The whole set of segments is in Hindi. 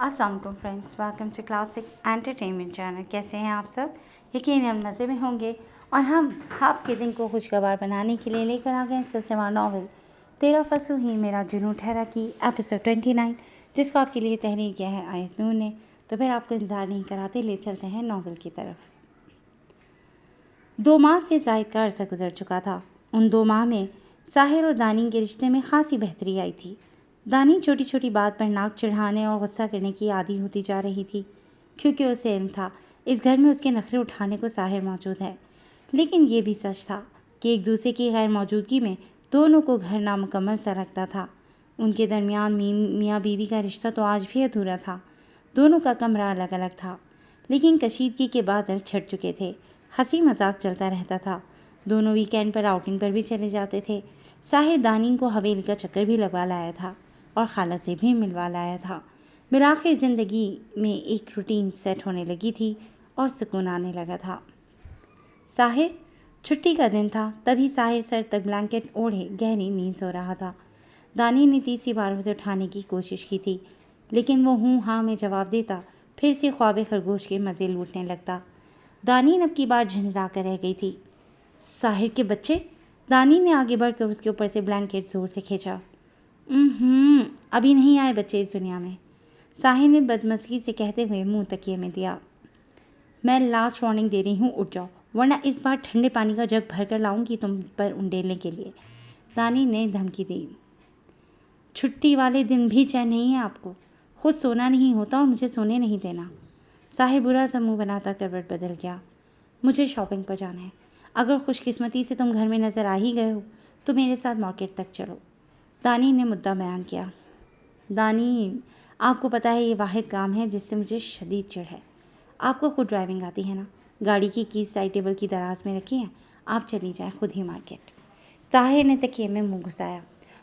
अस्सलाम वालेकुम friends, welcome to classic entertainment channel. कैसे हैं आप सब? यकीनन मज़े में होंगे। और हम आपके दिन को खुशगवार बनाने के लिए लेकर आ गए सिलसिलेवार नॉवल तेरा फंसू ही मेरा जुनून ठहरा की एपिसोड 29, जिसको आपके लिए तहरीर किया है आयत नूर ने। तो फिर आपको इंतज़ार नहीं कराते, ले चलते हैं नॉवल की तरफ। 2 माह से ज़ायद का अरसा गुजर चुका था। उन 2 माह में साहिर और दानी के रिश्ते में खासी बेहतरी आई थी। दानी छोटी छोटी बात पर नाक चढ़ाने और गुस्सा करने की आदी होती जा रही थी, क्योंकि उसे इल्म था इस घर में उसके नखरे उठाने को साहिर मौजूद है। लेकिन ये भी सच था कि एक दूसरे की गैर मौजूदगी में दोनों को घर नामुकम्मल सा लगता था। उनके दरमियान मियाँ बीवी का रिश्ता तो आज भी अधूरा था। दोनों का कमरा अलग अलग था, लेकिन कशीदगी के बादल छट चुके थे। हंसी मजाक चलता रहता था। दोनों वीकेंड पर आउटिंग पर भी चले जाते थे। साहिर दानी को हवेली का चक्कर भी लगवा लाया था और खाला से भी मिलवा लाया था। बिलाखिर ज़िंदगी में एक रूटीन सेट होने लगी थी और सुकून आने लगा था। साहिर, छुट्टी का दिन था, तभी साहिर सर तक ब्लैंकेट ओढ़े गहरी नींद सो रहा था। दानी ने तीसरी बार उसे उठाने की कोशिश की थी, लेकिन वो हूँ हाँ में जवाब देता फिर से ख्वाब खरगोश के मज़े लूटने लगता। दानी अब की बार झंझला कर रह गई थी। साहिर के बच्चे, दानी ने आगे बढ़कर उसके ऊपर से ब्लैंकेट जोर से खींचा। अभी नहीं आए बच्चे इस दुनिया में, साहिर ने बदमज़गी से कहते हुए मुंह तकिए में दिया। मैं लास्ट वार्निंग दे रही हूँ, उठ जाओ, वरना इस बार ठंडे पानी का जग भर कर लाऊंगी तुम पर उंडेलने के लिए, दानी ने धमकी दी। छुट्टी वाले दिन भी चैन नहीं है आपको, खुद सोना नहीं होता और मुझे सोने नहीं देना। साहिर बुरा सा मुँह बनाता करवट बदल गया। मुझे शॉपिंग पर जाना है, अगर खुशकिस्मती से तुम घर में नज़र आ ही गए हो तो मेरे साथ मार्केट तक चलो, दानी ने मुद्दा बयान किया। दानी, आपको पता है ये वाहिद काम है जिससे मुझे शदीद चिढ़ है। आपको खुद ड्राइविंग आती है ना? गाड़ी की कीज साइड टेबल की दराज में रखी है, आप चली जाए खुद ही मार्केट। ताहिर ने तकिए में मुंह घुसाया।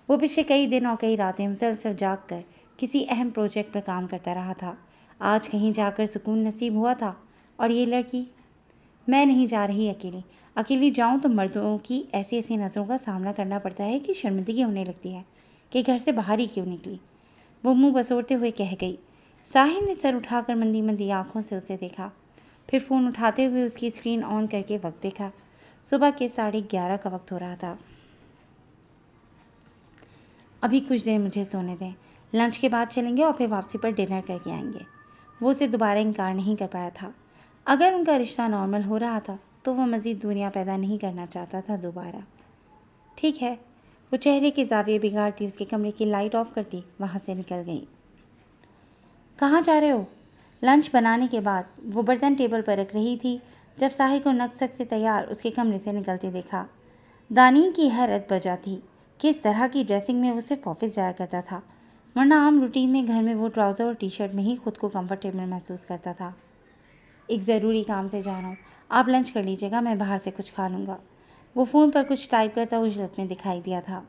वो पिछले कई दिन और कई रातें मुसलसल जाग कर किसी अहम प्रोजेक्ट पर काम करता रहा था। आज कहीं जाकर सुकून नसीब हुआ था। और ये लड़की, मैं नहीं जा रही अकेली। अकेली जाऊं तो मर्दों की ऐसी ऐसी नज़रों का सामना करना पड़ता है कि शर्मिंदगी होने लगती है कि घर से बाहर ही क्यों निकली, वो मुंह बसोरते हुए कह गई। साहिर ने सर उठाकर मंदी मंदी आंखों से उसे देखा, फिर फ़ोन उठाते हुए उसकी स्क्रीन ऑन करके वक्त देखा। सुबह के 11:30 का वक्त हो रहा था। अभी कुछ देर मुझे सोने दें, लंच के बाद चलेंगे और फिर वापसी पर डिनर करके आएंगे। वो उसे दोबारा इनकार नहीं कर पाया था। अगर उनका रिश्ता नॉर्मल हो रहा था तो वह मज़ीद दूरियां पैदा नहीं करना चाहता था दोबारा। ठीक है, वो चेहरे के ज़ाविये बिगाड़ती उसके कमरे की लाइट ऑफ करती वहाँ से निकल गई। कहाँ जा रहे हो? लंच बनाने के बाद वो बर्तन टेबल पर रख रही थी जब साहिर को नक्सक से तैयार उसके कमरे से निकलते देखा। दानी की हैरत बजा थी कि इस तरह की ड्रेसिंग में वो सिर्फ ऑफिस जाया करता था, वरना आम रूटीन में घर में वो ट्राउज़र और टी शर्ट में ही खुद को कंफर्टेबल महसूस करता था। एक ज़रूरी काम से जा रहा हूँ, आप लंच कर लीजिएगा, मैं बाहर से कुछ खा लूँगा। वो फ़ोन पर कुछ टाइप करता उजलत में दिखाई दिया था।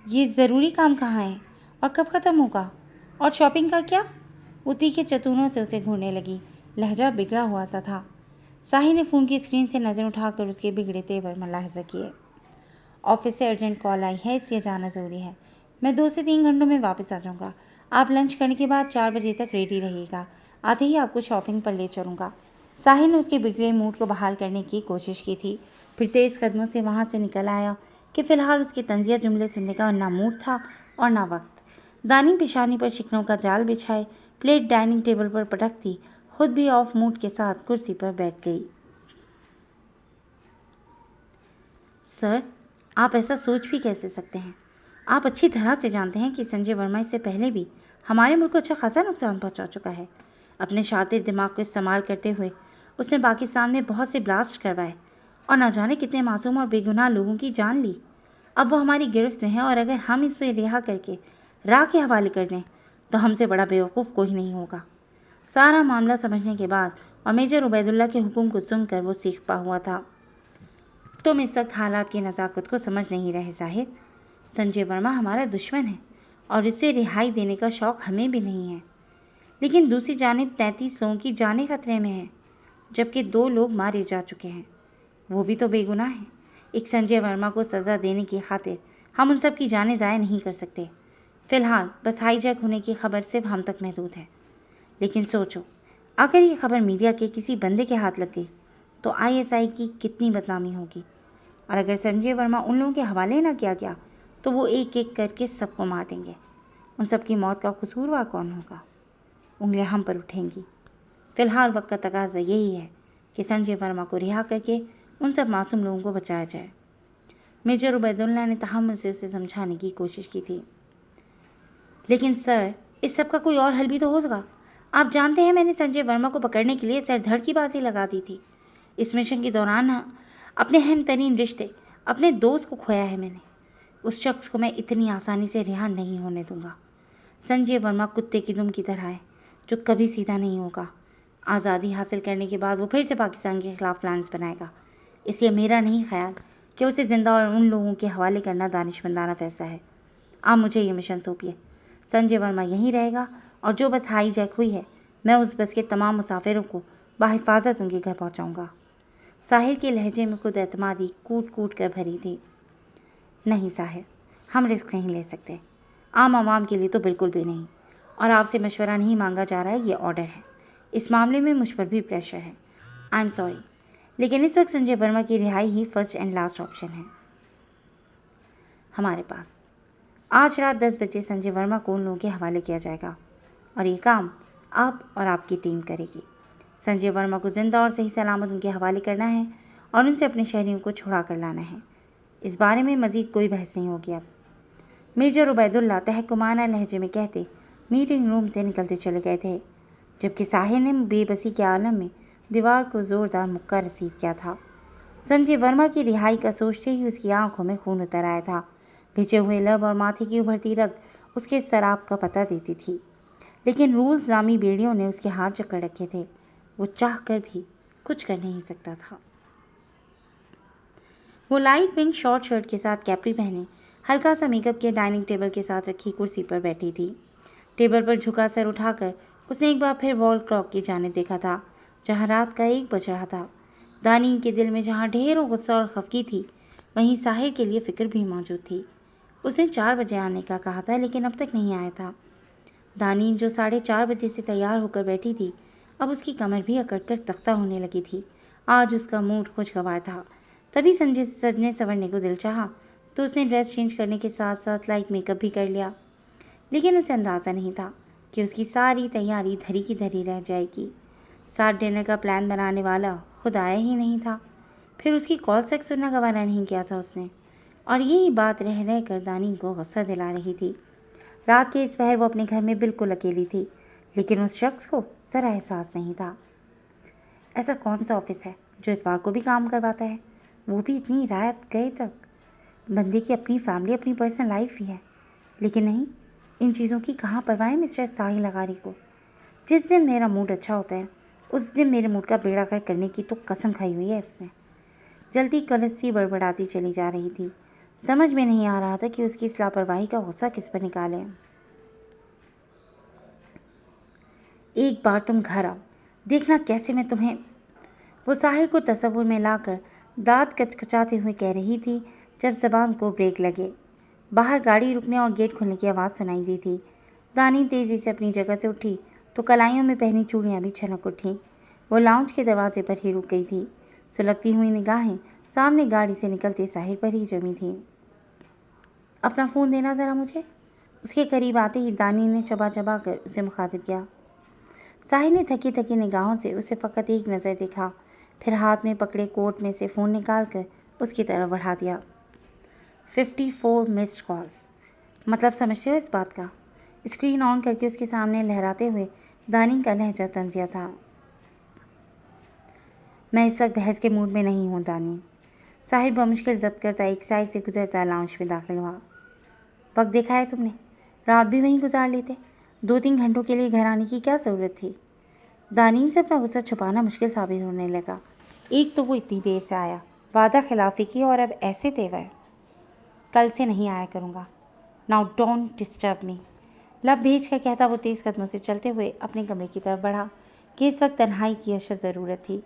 ये ज़रूरी काम कहाँ है और कब ख़त्म होगा? और शॉपिंग का क्या? वो तीखे चतुनों से उसे घूरने लगी। लहजा बिगड़ा हुआ सा था। साहिर ने फ़ोन की स्क्रीन से नज़र उठाकर उसके बिगड़े तेवर मुलाहिज़ा किए। ऑफिस से अर्जेंट कॉल आई है, इसलिए जाना ज़रूरी है। मैं 2 से 3 घंटों में वापस आ जाऊँगा। आप लंच करने के बाद 4 बजे तक रेडी रहिएगा। आते ही आपको शॉपिंग पर ले चलूँगा। साहिर ने उसके बिगड़े मूड को बहाल करने की कोशिश की थी, फिर तेज़ कदमों से वहाँ से निकल आया कि फ़िलहाल उसके तंज़िया जुमले सुनने का ना मूड था और ना वक्त। दानी पेशानी पर शिकनों का जाल बिछाए प्लेट डाइनिंग टेबल पर पटकती खुद भी ऑफ मूड के साथ कुर्सी पर बैठ गई। सर, आप ऐसा सोच भी कैसे सकते हैं? आप अच्छी तरह से जानते हैं कि संजय वर्मा इससे पहले भी हमारे मुल्क को अच्छा खासा नुकसान पहुंचा चुका है। अपने शातिर दिमाग को इस्तेमाल करते हुए उसने पाकिस्तान में बहुत से ब्लास्ट करवाए और न जाने कितने मासूम और बेगुनाह लोगों की जान ली। अब वो हमारी गिरफ्त में है और अगर हम इसे रिहा करके राह के हवाले कर दें तो हमसे बड़ा बेवकूफ़ कोई नहीं होगा। सारा मामला समझने के बाद और मेजर उबैदुल्ला के हुक्म को सुनकर वो सीखता हुआ था। तुम इस वक्त हालात की नज़ाकत को समझ नहीं रहे साहिब। संजय वर्मा हमारा दुश्मन है और इसे रिहाई देने का शौक़ हमें भी नहीं है, लेकिन दूसरी जानिब 33 लोगों की जानें खतरे में हैं, जबकि 2 लोग मारे जा चुके हैं, वो भी तो बेगुनाह हैं। एक संजय वर्मा को सज़ा देने की खातिर हम उन सब की जानें ज़ाया नहीं कर सकते। फ़िलहाल बस हाईजैक होने की खबर सिर्फ हम तक महदूद है। लेकिन सोचो, अगर ये खबर मीडिया के किसी बंदे के हाथ लग गई तो आईएसआई की कितनी बदनामी होगी। और अगर संजय वर्मा उन लोगों के हवाले ना किया गया तो वो एक एक करके सबको मार देंगे। उन सब की मौत का कसूरवार कौन होगा? उंगलियां हम पर उठेंगी। फिलहाल वक्त का तकाजा यही है कि संजय वर्मा को रिहा करके उन सब मासूम लोगों को बचाया जाए। मेजर उबैदुल्ला ने तहम्मुल से उसे समझाने की कोशिश की थी। लेकिन सर, इस सब का कोई और हल भी तो होगा। आप जानते हैं मैंने संजय वर्मा को पकड़ने के लिए सर धड़ की बाजी लगा दी थी। इस मिशन के दौरान अपने अहम तरीन रिश्ते, अपने दोस्त को खोया है मैंने। उस शख्स को मैं इतनी आसानी से रिहा नहीं होने दूंगा। संजय वर्मा कुत्ते की दुम की तरह है जो कभी सीधा नहीं होगा। आज़ादी हासिल करने के बाद वो फिर से पाकिस्तान के खिलाफ प्लान्स बनाएगा। इसलिए मेरा नहीं ख्याल कि उसे जिंदा और उन लोगों के हवाले करना दानिशमंदाना फैसला है। आप मुझे ये मिशन सौंपिए। संजय वर्मा यहीं रहेगा और जो बस हाई जैक हुई है, मैं उस बस के तमाम मुसाफिरों को बाहिफाजत उनके घर पहुंचाऊंगा। साहिर के लहजे में खुद एतमादी कूट कूट कर भरी थी। नहीं साहिर, हम रिस्क नहीं ले सकते। आम आवाम के लिए तो बिल्कुल भी नहीं। और आपसे मशवरा नहीं मांगा जा रहा है, ये ऑर्डर है। इस मामले में मुझ पर भी प्रेशर है। आई एम सॉरी, लेकिन इस वक्त संजय वर्मा की रिहाई ही फर्स्ट एंड लास्ट ऑप्शन है हमारे पास। आज रात 10 बजे संजय वर्मा को उन लोगों के हवाले किया जाएगा और ये काम आप और आपकी टीम करेगी। संजय वर्मा को जिंदा और सही सलामत उनके हवाले करना है और उनसे अपने शहरियों को छुड़ा कर लाना है। इस बारे में मज़ीद कोई बहस नहीं होगी अब। मेजर उबैदुल्ला तहकुमाना लहजे में कहते मीटिंग रूम से निकलते चले गए थे, जबकि साहिर ने बेबसी के आलम में दीवार को ज़ोरदार मुक्का रसीद किया था। संजय वर्मा की रिहाई का सोचते ही उसकी आंखों में खून उतर आया था। भिजे हुए लब और माथे की उभरती रग उसके शराब का पता देती थी, लेकिन रूल्स नामी बेड़ियों ने उसके हाथ जकड़ रखे थे। वो चाह कर भी कुछ कर नहीं सकता था। वो लाइट पिंक शॉर्ट शर्ट के साथ कैपरी पहने हल्का सा मेकअप के डाइनिंग टेबल के साथ रखी कुर्सी पर बैठी थी। टेबल पर झुका सर उठाकर उसने एक बार फिर वॉल क्लॉक की जानिब देखा था, जहाँ रात का 1 बज रहा था। दानीन के दिल में जहाँ ढेरों गुस्सा और खफगी थी, वहीं साहिर के लिए फ़िक्र भी मौजूद थी। उसने 4 बजे आने का कहा था, लेकिन अब तक नहीं आया था। दानीन जो 4:30 बजे से तैयार होकर बैठी थी, अब उसकी कमर भी अकड़ कर तख्ता होने लगी थी। आज उसका मूड खुशगवार था। तभी संजय सजने संवरने को दिल चाहा तो उसने ड्रेस चेंज करने के साथ साथ लाइट मेकअप भी कर लिया। लेकिन उसे अंदाज़ा नहीं था कि उसकी सारी तैयारी धरी की धरी रह जाएगी। साथ डिनर का प्लान बनाने वाला खुद आया ही नहीं था। फिर उसकी कॉल तक सुनना गवारा नहीं किया था उसने। और यही बात रह रह कर दानी को गुस्सा दिला रही थी। रात के इस पहर वो अपने घर में बिल्कुल अकेली थी, लेकिन उस शख्स को ज़रा एहसास नहीं था। ऐसा कौन सा ऑफिस है जो इतवार को भी काम करवाता है, वो भी इतनी रात गए तक? बंदे की अपनी फैमिली, अपनी पर्सनल लाइफ ही है। लेकिन नहीं, इन चीज़ों की कहाँ परवाह है मिस्टर साहिल लगारी को। जिस दिन मेरा मूड अच्छा होता है उस दिन मेरे मूड का बेड़ा गर्क करने की तो कसम खाई हुई है उसने। जल्दी कलस्सी बड़बड़ाती चली जा रही थी। समझ में नहीं आ रहा था कि उसकी इस लापरवाही का गुस्सा किस पर निकालें। एक बार तुम घर आओ, देखना कैसे मैं तुम्हें। वो साहिल को तसव्वुर में लाकर दांत कचकचाते हुए कह रही थी जब ज़बान को ब्रेक लगे। बाहर गाड़ी रुकने और गेट खुलने की आवाज़ सुनाई दी थी। दानी तेज़ी से अपनी जगह से उठी तो कलाइयों में पहनी चूड़ियाँ भी छलक उठीं। वो लाउंज के दरवाजे पर ही रुक गई थी। सुलगती हुई निगाहें सामने गाड़ी से निकलते साहिल पर ही जमी थीं। अपना फ़ोन देना ज़रा मुझे। उसके करीब आते ही दानी ने चबा चबा कर उसे मुखातिब किया। साहिल ने थकी थकी निगाहों से उसे फ़कत एक नज़र देखा, फिर हाथ में पकड़े कोट में से फ़ोन निकाल कर उसकी तरफ बढ़ा दिया। 54 मिस्ड कॉल्स। मतलब समझते हो इस बात का? स्क्रीन ऑन करके उसके सामने लहराते हुए दानी का लहजा तंजिया था। मैं इस वक्त बहस के मूड में नहीं हूँ दानी। साहिल बमुश्किल जब्त करता एक साइड से गुजरता लाउंज में दाखिल हुआ। वक्त देखा है तुमने, रात भी वहीं गुजार लेते। 2-3 घंटों के लिए घर आने की क्या ज़रूरत थी? दानी से अपना गुस्सा छुपाना मुश्किल साबित होने लगा। एक तो वो इतनी देर से आया, वादा खिलाफी की, और अब ऐसे तेवर। कल से नहीं आया करूँगा। Now don't disturb me. लब भेज कर कहता वो तेज़ कदमों से चलते हुए अपने कमरे की तरफ बढ़ा कि इस वक्त तन्हाई की अशद ज़रूरत थी।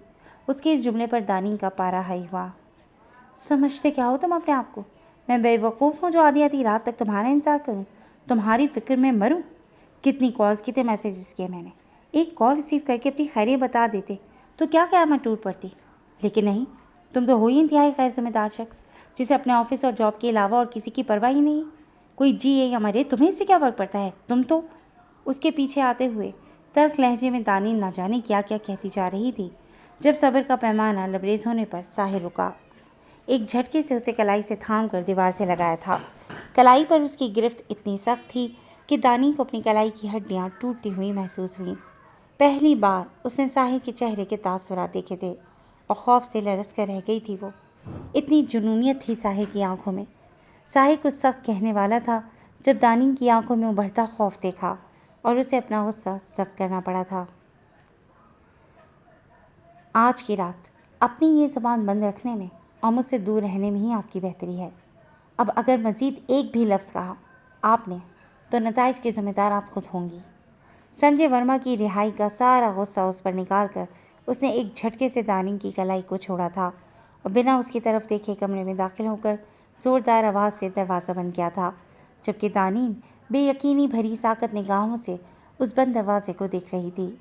उसके इस जुमले पर दानी का पारा हाई हुआ। समझते क्या हो तुम अपने आप को? मैं बेवकूफ़ हूँ जो आधी आधी रात तक तुम्हारा इंतज़ार करूँ, तुम्हारी फ़िक्र में मरूँ? कितनी कॉल्स, कितने मैसेजेस किए मैंने, एक कॉल रिसीव करके अपनी खैरियत बता देते तो क्या क़यामत टूट पड़ती। लेकिन नहीं, तुम तो हो ही इंतहाई गैर जिम्मेदार शख्स, जिसे अपने ऑफिस और जॉब के अलावा और किसी की परवाह ही नहीं। कोई जिए या मरे, तुम्हें इससे क्या फ़र्क पड़ता है। तुम तो उसके पीछे आते हुए तल्ख लहजे में दानी ना जाने क्या क्या कहती जा रही थी। जब सब्र का पैमाना लबरेज होने पर साहिर रुका। एक झटके से उसे कलाई से थाम कर दीवार से लगाया था। कलाई पर उसकी गिरफ्त इतनी सख्त थी कि दानी को अपनी कलाई की हड्डियां टूटती हुई महसूस हुई। पहली बार उसने साहिर के चेहरे के तासुरात देखे थे और खौफ से लरस कर रह गई थी। वो इतनी जुनूनियत थी साहिर की आंखों में। साहिर कुछ सख्त कहने वाला था जब दानी की आंखों में उभरता खौफ देखा और उसे अपना गुस्सा जब्त करना पड़ा था। आज की रात अपनी ये ज़बान बंद रखने में और मुझसे दूर रहने में ही आपकी बेहतरी है। अब अगर मज़ीद एक भी लफ्ज़ कहा आपने तो नताइज के ज़िम्मेदार आप खुद होंगी। संजय वर्मा की रिहाई का सारा गुस्सा उस पर निकाल कर उसने एक झटके से दानी की कलाई को छोड़ा था और बिना उसकी तरफ देखे कमरे में दाखिल होकर ज़ोरदार आवाज़ से दरवाज़ा बंद किया था, जबकि दानीन बेयकीनी भरी साकत निगाहों से उस बंद दरवाजे को देख रही थी।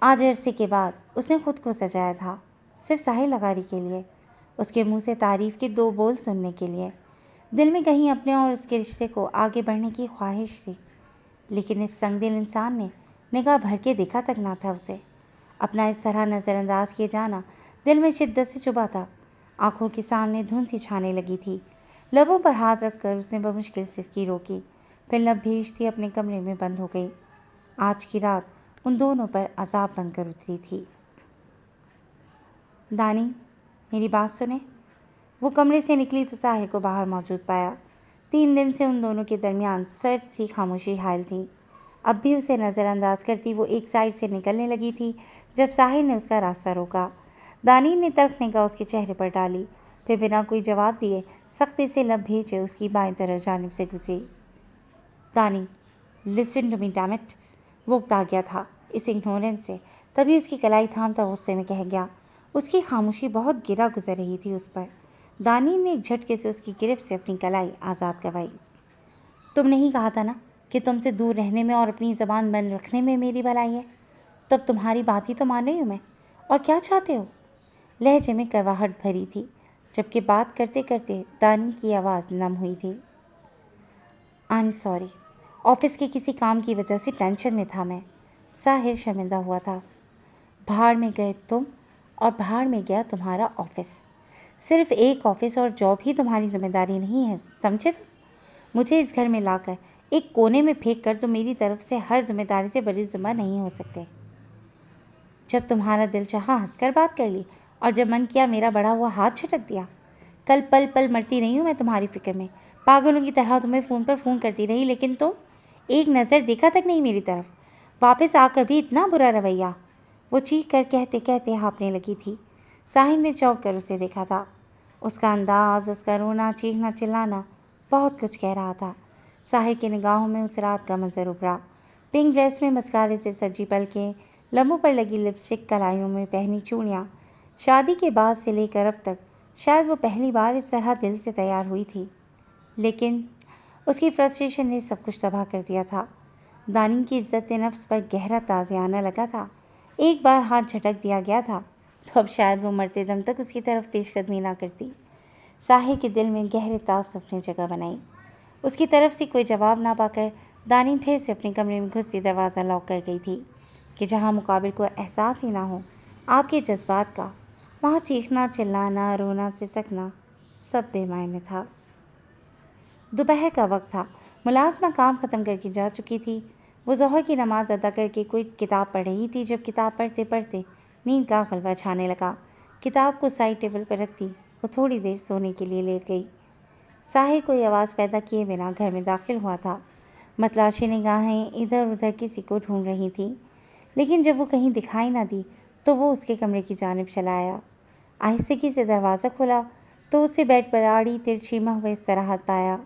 आज अरसे के बाद उसने खुद को सजाया था, सिर्फ साहिल लगारी के लिए, उसके मुंह से तारीफ़ के दो बोल सुनने के लिए। दिल में कहीं अपने और उसके रिश्ते को आगे बढ़ने की ख्वाहिश थी, लेकिन इस संगदिल इंसान ने निगाह भर के देखा तक ना था उसे। अपना इस तरह नज़रअंदाज किए जाना दिल में शिद्दत से चुभा था। आंखों के सामने धुंध सी छाने लगी थी। लबों पर हाथ रखकर उसने बमुश्किल सिसकी रोकी, फिर लब भेजती अपने कमरे में बंद हो गई। आज की रात उन दोनों पर अजाब बनकर उतरी थी। दानी, मेरी बात सुने। वो कमरे से निकली तो साहिर को बाहर मौजूद पाया। 3 दिन से उन दोनों के दरमियान सर्द सी खामोशी हायल थी। अब भी उसे नज़रअंदाज करती वो एक साइड से निकलने लगी थी जब साहिर ने उसका रास्ता रोका। दानी ने तल्ख निगाह उसके चेहरे पर डाली, फिर बिना कोई जवाब दिए सख्ती से लब भेजे उसकी बाएं तरफ जानिब से गुजरी। Dani, listen to me damn it. वो उकता गया था इस इग्नोरेंस से, तभी उसकी कलाई थामता गुस्से में कह गया। उसकी खामोशी बहुत गिरा गुजर रही थी उस पर। दानी ने एक झटके से उसकी गिरफ्त से अपनी कलाई आज़ाद करवाई। तुमने ही कहा था ना कि तुमसे दूर रहने में और अपनी ज़बान बंद रखने में मेरी भलाई है। तब तुम्हारी बात ही तो मान रही हूँ मैं। और क्या चाहते हो? लहजे में करवाहट भरी थी, जबकि बात करते करते दानी की आवाज़ नम हुई थी। आई एम सॉरी, ऑफिस के किसी काम की वजह से टेंशन में था मैं। साहिर शर्मिंदा हुआ था। भाड़ में गए तुम और भाड़ में गया तुम्हारा ऑफिस। सिर्फ एक ऑफिस और जॉब ही तुम्हारी जिम्मेदारी नहीं है, समझे तुम? मुझे इस घर में लाकर एक कोने में फेंक कर तुम मेरी तरफ से हर जिम्मेदारी से बड़ी जिम्मा नहीं हो सकते। जब तुम्हारा दिल चाहा हंसकर बात कर ली और जब मन किया मेरा बढ़ा हुआ हाथ झटक दिया। कल पल पल मरती नहीं हूँ मैं तुम्हारी फिक्र में, पागलों की तरह तुम्हें फ़ोन पर फ़ोन करती रही, लेकिन तुम एक नज़र देखा तक नहीं मेरी तरफ। वापस आकर भी इतना बुरा रवैया। वो चीख कर कहते कहते हाँफने लगी थी। साहिर ने चौंक कर उसे देखा था। उसका अंदाज, उसका रोना, चीखना, चिल्लाना बहुत कुछ कह रहा था। साहिर की निगाहों में उस रात का मंजर उभरा। पिंक ड्रेस में मस्कारे से सजी पलकें, लबों पर लगी लिपस्टिक, कलाइयों में पहनी चूड़ियाँ। शादी के बाद से लेकर अब तक शायद वो पहली बार इस तरह दिल से तैयार हुई थी। लेकिन उसकी फ्रस्ट्रेशन ने सब कुछ तबाह कर दिया था। दानी की इज्जत नफ्स पर गहरा ताज़ियाना लगा था। एक बार हाथ झटक दिया गया था तो अब शायद वो मरते दम तक उसकी तरफ पेशकदमी ना करती। साहिर के दिल में गहरे तासुफ ने जगह बनाई। उसकी तरफ से कोई जवाब ना पाकर दानी फिर से अपने कमरे में घुसती दरवाज़ा लॉक कर गई थी कि जहाँ मुकाबिल को एहसास ही ना हो आपके जज्बात का, वहाँ चीखना, चिल्लाना, रोना, सिसकना सब बेमायने था। दोपहर का वक्त था। मुलाजमा काम ख़त्म करके जा चुकी थी। वो ज़ोहर की नमाज़ अदा करके कोई किताब पढ़ रही थी जब किताब पढ़ते पढ़ते नींद का गलबा छाने लगा। किताब को साइड टेबल पर रखती वो थोड़ी देर सोने के लिए लेट गई। साहिर कोई आवाज़ पैदा किए बिना घर में दाखिल हुआ था। मतलाशी निगाहें इधर उधर किसी को ढूंढ रही थीं, लेकिन जब वो कहीं दिखाई ना दी तो वो उसके कमरे की जानिब चला आया। आहिस्तगी से दरवाज़ा खोला तो उसे बेड पर आड़ी तिरछी हुए सराहत पाया।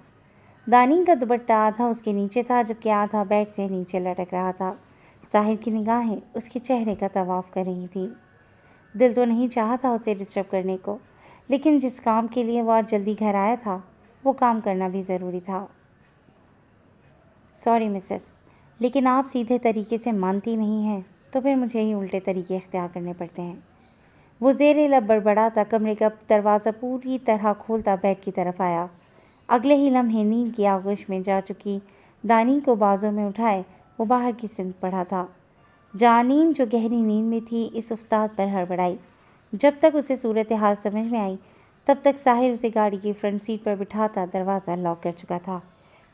दानी का दुपट्टा आधा उसके नीचे था जबकि आधा बेड से नीचे लटक रहा था। साहिर की निगाहें उसके चेहरे का तवाफ कर रही थी। दिल तो नहीं चाहा था उसे डिस्टर्ब करने को, लेकिन जिस काम के लिए वो आज जल्दी घर आया था वो काम करना भी ज़रूरी था। सॉरी मिसेस, लेकिन आप सीधे तरीके से मानती नहीं हैं। तो फिर मुझे ही उल्टे तरीके इख्तियार करने पड़ते हैं। वो ज़ेरे लब बड़बड़ाता कमरे का दरवाज़ा पूरी तरह खोलता बेड की तरफ आया। अगले ही लम्हे नींद की आगोश में जा चुकी दानी को बाजों में उठाए वो बाहर की सिमत पड़ा था। जानीन जो गहरी नींद में थी इस उफ्ताद पर हड़बड़ाई। जब तक उसे सूरत हाल समझ में आई तब तक साहिर उसे गाड़ी की फ्रंट सीट पर बिठाता दरवाज़ा लॉक कर चुका था।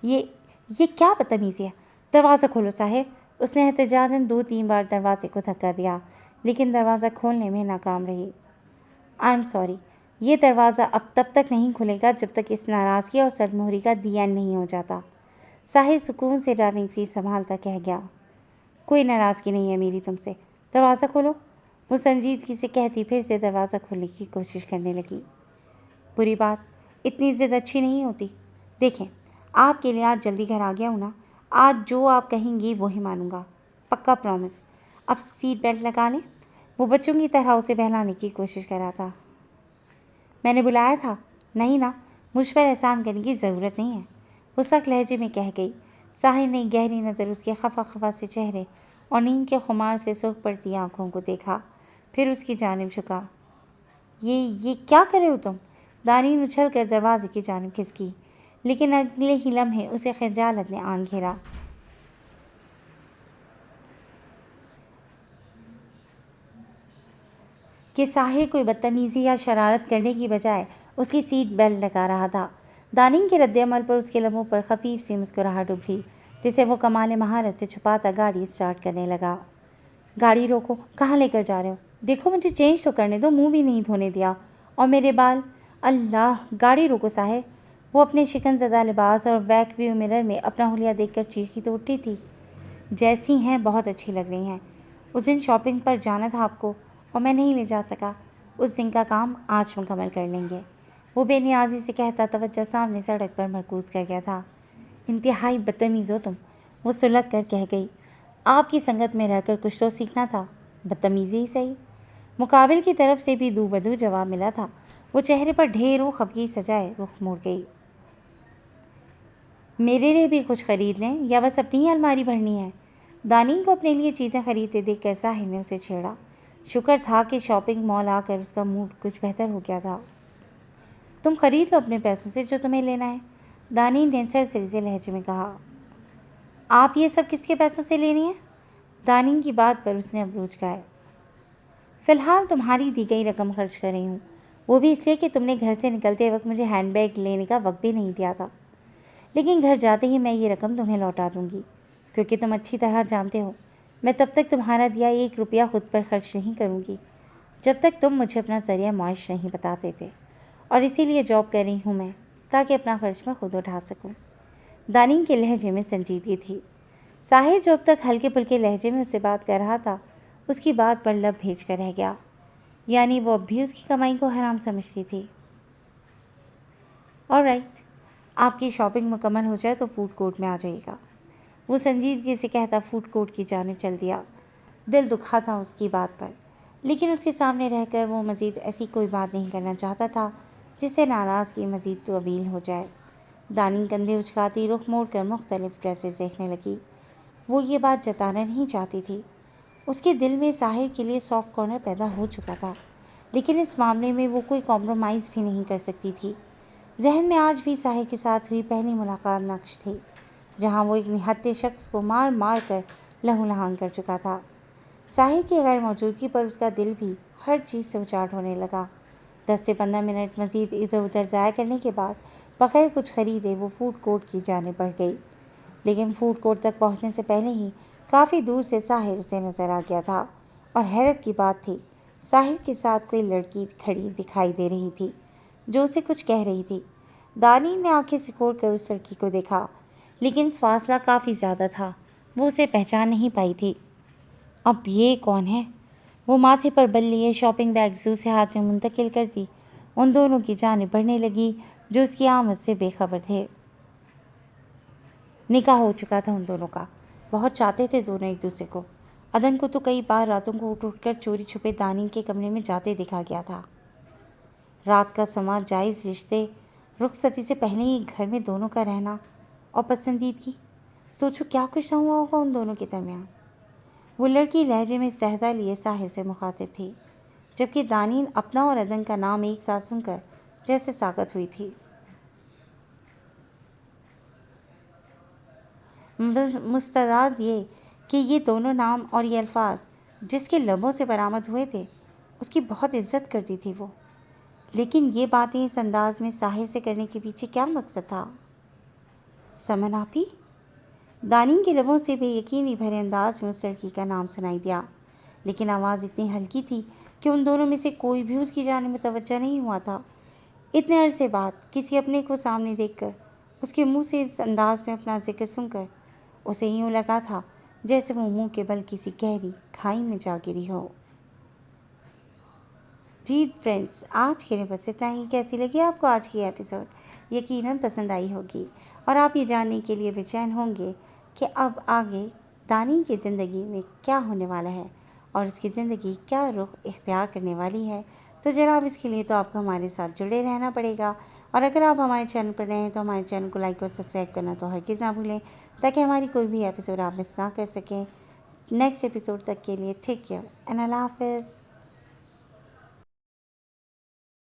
ये क्या बदतमीज़ी है, दरवाज़ा खोलो साहिर। उसने एहतजाजन 2-3 बार दरवाजे को धक्का दिया लेकिन दरवाज़ा खोलने में नाकाम रही। आई एम सॉरी, ये दरवाज़ा अब तब तक नहीं खुलेगा जब तक इस नाराज़गी और सदमोहरी का दिया नहीं हो जाता। साहिर सुकून से ड्राइविंग सीट संभालता कह गया। कोई नाराज़गी नहीं है मेरी तुमसे, दरवाज़ा खोलो। वो संजीदगी से कहती फिर से दरवाज़ा खोलने की कोशिश करने लगी। बुरी बात, इतनी ज़िद अच्छी नहीं होती। देखें, आपके लिए आज जल्दी घर आ गया हूँ ना, आज जो आप कहेंगी वही मानूंगा, पक्का प्रॉमिस। अब सीट बेल्ट लगा लें। वो बच्चों की तरह उसे बहलाने की कोशिश कर रहा था। मैंने बुलाया था? नहीं ना, मुझ पर एहसान करने की ज़रूरत नहीं है, वो सख्त लहजे में कह गई। साहिर ने गहरी नज़र उसके खफा खफा से चेहरे और नींद के खुमार से सुर्ख पड़ती आंखों को देखा, फिर उसकी जानिब झुका। ये क्या कर रहे हो तुम? दानीन उछल कर दरवाजे की जानिब खिसकी, लेकिन अगले ही लम्हे उसे खजालत ने आन घेरा। कि साहिर कोई बदतमीज़ी या शरारत करने की बजाय उसकी सीट बेल्ट लगा रहा था। दानिन के रद्दअमल पर उसके लबों पर खफीफ सी मुस्कुराहट उभरी, जिसे वो कमाल महारत से छुपाता गाड़ी स्टार्ट करने लगा। गाड़ी रोको, कहाँ लेकर जा रहे हो? देखो मुझे चेंज तो करने दो, मुंह भी नहीं धोने दिया। और मेरे बाल, अल्लाह, गाड़ी रोको साहिर। वो अपने शिकनज़दा लिबास और वैक व्यू मिरर में अपना हुलिया देखकर चीखी तो उठी थी। जैसी हैं बहुत अच्छी लग रही हैं। उस दिन शॉपिंग पर जाना था आपको और मैं नहीं ले जा सका। उस दिन का काम आज मुकम्मल कर लेंगे। वो बेनियाजी से कहता तवज्जो सामने सड़क पर मरकूज़ कर गया था। इंतहाई बदतमीज़ हो तुम, वो सुलग कर कह गई। आपकी संगत में रहकर कुछ तो सीखना था, बदतमीज़ी ही सही। मुकाबिल की तरफ से भी दू बदू जवाब मिला था। वो चेहरे पर ढेरों खफगी सजाए रुख मुड़ गई। मेरे लिए भी कुछ ख़रीद लें या बस अपनी ही अलमारी भरनी है? दानीन को अपने लिए चीज़ें खरीदते देख कर साहिर ने उसे छेड़ा। शुक्र था कि शॉपिंग मॉल आकर उसका मूड कुछ बेहतर हो गया था। तुम खरीद लो अपने पैसों से जो तुम्हें लेना है, दानीन ने सरसरी लहजे में कहा। आप ये सब किसके पैसों से लेनी है? दानीन की बात पर उसने अबरूज गाए। फ़िलहाल तुम्हारी दी गई रकम खर्च कर रही हूँ, वो भी इसलिए कि तुमने घर से निकलते वक्त मुझे हैंडबैग लेने का वक्त भी नहीं दिया था। लेकिन घर जाते ही मैं ये रकम तुम्हें लौटा दूंगी, क्योंकि तुम अच्छी तरह जानते हो मैं तब तक तुम्हारा दिया 1 रुपया खुद पर खर्च नहीं करूंगी जब तक तुम मुझे अपना ज़रिया मुआश नहीं बताते थे, और इसीलिए जॉब कर रही हूँ मैं, ताकि अपना खर्च मैं खुद उठा सकूँ। दानीन के लहजे में संजीदगी थी। साहिर जो अब तक हल्के फुल्के लहजे में उससे बात कर रहा था, उसकी बात पर लब भेज कर रह गया। यानी वो अब भी उसकी कमाई को हराम समझती थी। ऑलराइट, आपकी शॉपिंग मुकम्मल हो जाए तो फूड कोर्ट में आ जाइएगा, वो संजीदगी से कहता फूड कोर्ट की जानिब चल दिया। दिल दुखा था उसकी बात पर, लेकिन उसके सामने रहकर वो मज़ीद ऐसी कोई बात नहीं करना चाहता था जिससे नाराज़गी मज़ीद तवील हो जाए। दानीन कंधे उचकाती रुख मोड़ कर मुख्तलिफ ड्रेसेस देखने लगी। वो ये बात जताना नहीं चाहती थी। उसके दिल में साहिर के लिए सॉफ्ट कॉर्नर पैदा हो चुका था, लेकिन इस मामले में वो कोई कॉम्प्रोमाइज़ भी नहीं कर सकती थी। जहन में आज भी साहिर के साथ हुई पहली मुलाकात नक्श थी, जहाँ वो एक निहत्ते शख्स को मार मार कर लहूलुहान कर चुका था। साहिर की गैर मौजूदगी पर उसका दिल भी हर चीज़ से उचाट होने लगा। 10 से 15 मिनट मज़ीद इधर उधर ज़ाया करने के बाद बग़ैर कुछ ख़रीदे वो फूड कोर्ट की जानिब बढ़ गई, लेकिन फूड कोर्ट तक पहुंचने से पहले ही काफ़ी दूर से साहिर उसे नज़र आ गया था। और हैरत की बात थी, साहिर के साथ कोई लड़की खड़ी दिखाई दे रही थी जो उसे कुछ कह रही थी। दानीन ने आंखें सिकोड़ कर उस लड़की को देखा, लेकिन फासला काफ़ी ज़्यादा था, वो उसे पहचान नहीं पाई थी। अब ये कौन है? वो माथे पर बल लिए शॉपिंग बैग जू से हाथ में मुंतकिल कर दी उन दोनों की जानिब बढ़ने लगी जो उसकी आमद से बेखबर थे। निकाह हो चुका था उन दोनों का, बहुत चाहते थे दोनों एक दूसरे को। अदन को तो कई बार रातों को उठ उठकर चोरी छुपे दानीन के कमरे में जाते देखा गया था। रात का समा, जायज़ रिश्ते, रुखसती से पहले ही घर में दोनों का रहना और पसंदीदगी, सोचो क्या कुछ ना हुआ होगा उन दोनों के दरमियान। वो लड़की लहजे में सहजा लिए साहिर से मुखातिब थी, जबकि दानीन अपना और अदन का नाम एक साथ सुनकर जैसे साकत हुई थी। मुस्तदाद ये कि ये दोनों नाम और ये अल्फाज जिसके लबों से बरामद हुए थे, उसकी बहुत इज्जत करती थी वो। लेकिन ये बातें इस अंदाज में साहिर से करने के पीछे क्या मकसद था? समन आपी? दानीन के लबों से बेयकीनी भरे अंदाज में उस लड़की का नाम सुनाई दिया, लेकिन आवाज़ इतनी हल्की थी कि उन दोनों में से कोई भी उसकी जानिब मुतवज्जह नहीं हुआ था। इतने अरसे बाद किसी अपने को सामने देखकर उसके मुंह से इस अंदाज में अपना जिक्र सुनकर उसे यूँ लगा था जैसे वो मुंह के बल किसी गहरी खाई में जा गिरी हो। जी फ्रेंड्स, आज के लिए बस इतना ही। कैसी लगी आपको आज की एपिसोड? यकीनन पसंद आई होगी और आप ये जानने के लिए बेचैन होंगे कि अब आगे दानी की ज़िंदगी में क्या होने वाला है और उसकी ज़िंदगी क्या रुख इख्तियार करने वाली है। तो जनाब, इसके लिए तो आपको हमारे साथ जुड़े रहना पड़ेगा। और अगर आप हमारे चैनल पर नए हैं तो हमारे चैनल को लाइक और सब्सक्राइब करना तो हरगिज़ ना भूलें, ताकि हमारी कोई भी एपिसोड आप मिस ना कर सकें। नेक्स्ट एपिसोड तक के लिए टेक केयर एंड अल्लाह हाफ़िज़।